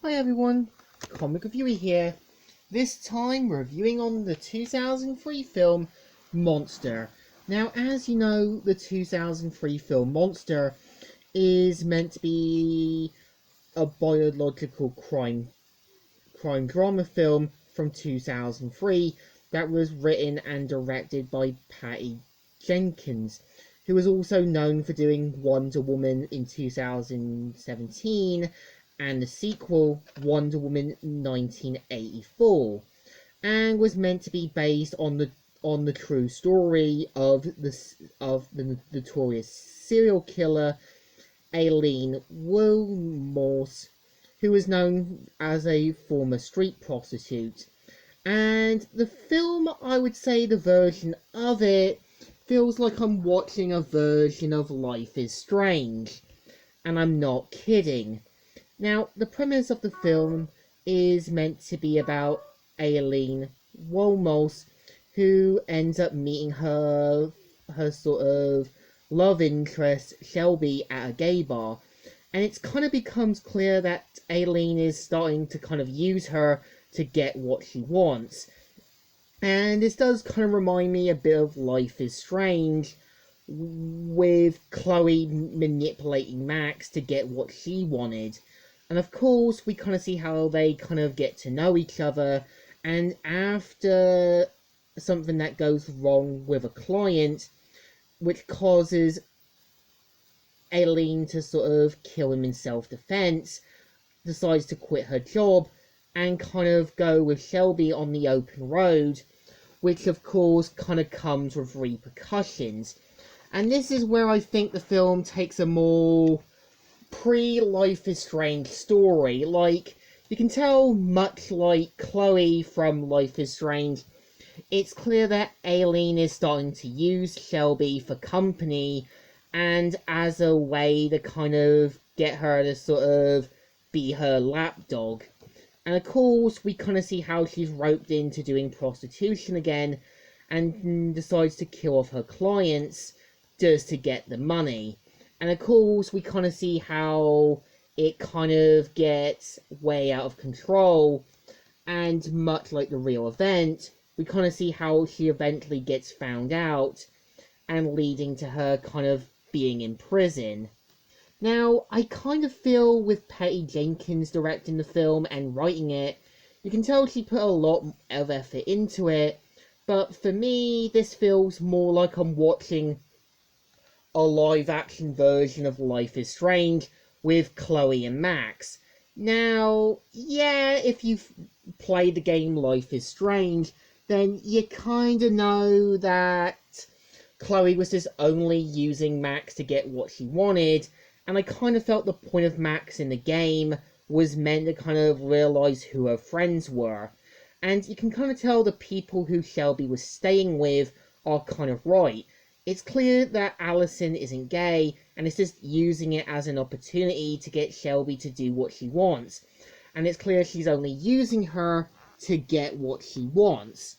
Hi everyone, Comic Reviewer here. This time reviewing on the 2003 film Monster. Now, as you know, the 2003 film Monster is meant to be a biological crime drama film from 2003 that was written and directed by Patty Jenkins, who was also known for doing Wonder Woman in 2017 and the sequel Wonder Woman 1984, and was meant to be based on the true story of the notorious serial killer Aileen Wuornos, who was known as a former street prostitute. And the film, I would say the version of it, feels like I'm watching a version of Life is Strange. And I'm not kidding. Now, the premise of the film is meant to be about Aileen Wuornos, who ends up meeting her sort of love interest, Shelby, at a gay bar. And it kind of becomes clear that Aileen is starting to kind of use her to get what she wants. And this does kind of remind me a bit of Life is Strange, with Chloe manipulating Max to get what she wanted. And of course, we kind of see how they kind of get to know each other, and after something that goes wrong with a client, which causes Aileen to sort of kill him in self-defense, decides to quit her job and kind of go with Shelby on the open road, which of course kind of comes with repercussions. And this is where I think the film takes a more pre-Life is Strange story. Like, you can tell, much like Chloe from Life is Strange, it's clear that Aileen is starting to use Shelby for company and as a way to kind of get her to sort of be her lapdog. And of course, we kind of see how she's roped into doing prostitution again and decides to kill off her clients just to get the money. And of course, we kind of see how it kind of gets way out of control, and much like the real event, we kind of see how she eventually gets found out, and leading to her kind of being in prison. Now, I kind of feel with Patty Jenkins directing the film and writing it, you can tell she put a lot of effort into it, but for me, this feels more like I'm watching a live-action version of Life is Strange with Chloe and Max. Now, yeah, if you've played the game Life is Strange, then you kind of know that Chloe was just only using Max to get what she wanted, and I kind of felt the point of Max in the game was meant to kind of realize who her friends were. And you can kind of tell the people who Shelby was staying with are kind of right. It's clear that Allison isn't gay, and is just using it as an opportunity to get Shelby to do what she wants. And it's clear she's only using her to get what she wants.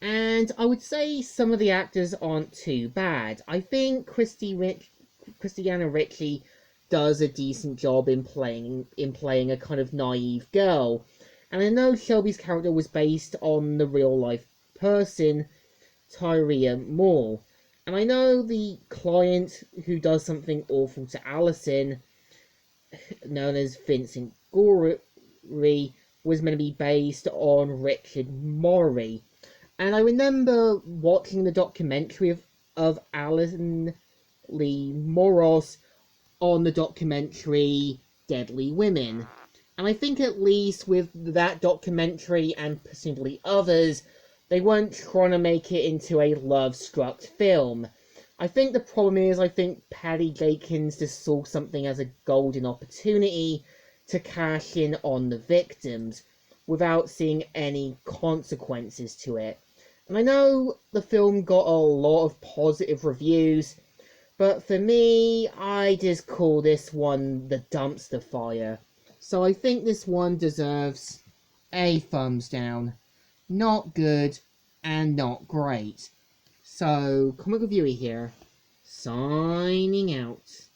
And I would say some of the actors aren't too bad. I think Christiana Ricci does a decent job in playing a kind of naive girl. And I know Shelby's character was based on the real life person, Tyria Moore. And I know the client who does something awful to Allison, known as Vincent Gorey, was meant to be based on Richard Maury. And I remember watching the documentary of Alison Lee Moros on the documentary Deadly Women. And I think at least with that documentary and presumably others, they weren't trying to make it into a love-struck film. I think the problem is, I think Patty Jenkins just saw something as a golden opportunity to cash in on the victims without seeing any consequences to it. And I know the film got a lot of positive reviews, but for me, I just call this one the dumpster fire. So I think this one deserves a thumbs down. Not good and not great. So, Comic Reviewer here, signing out.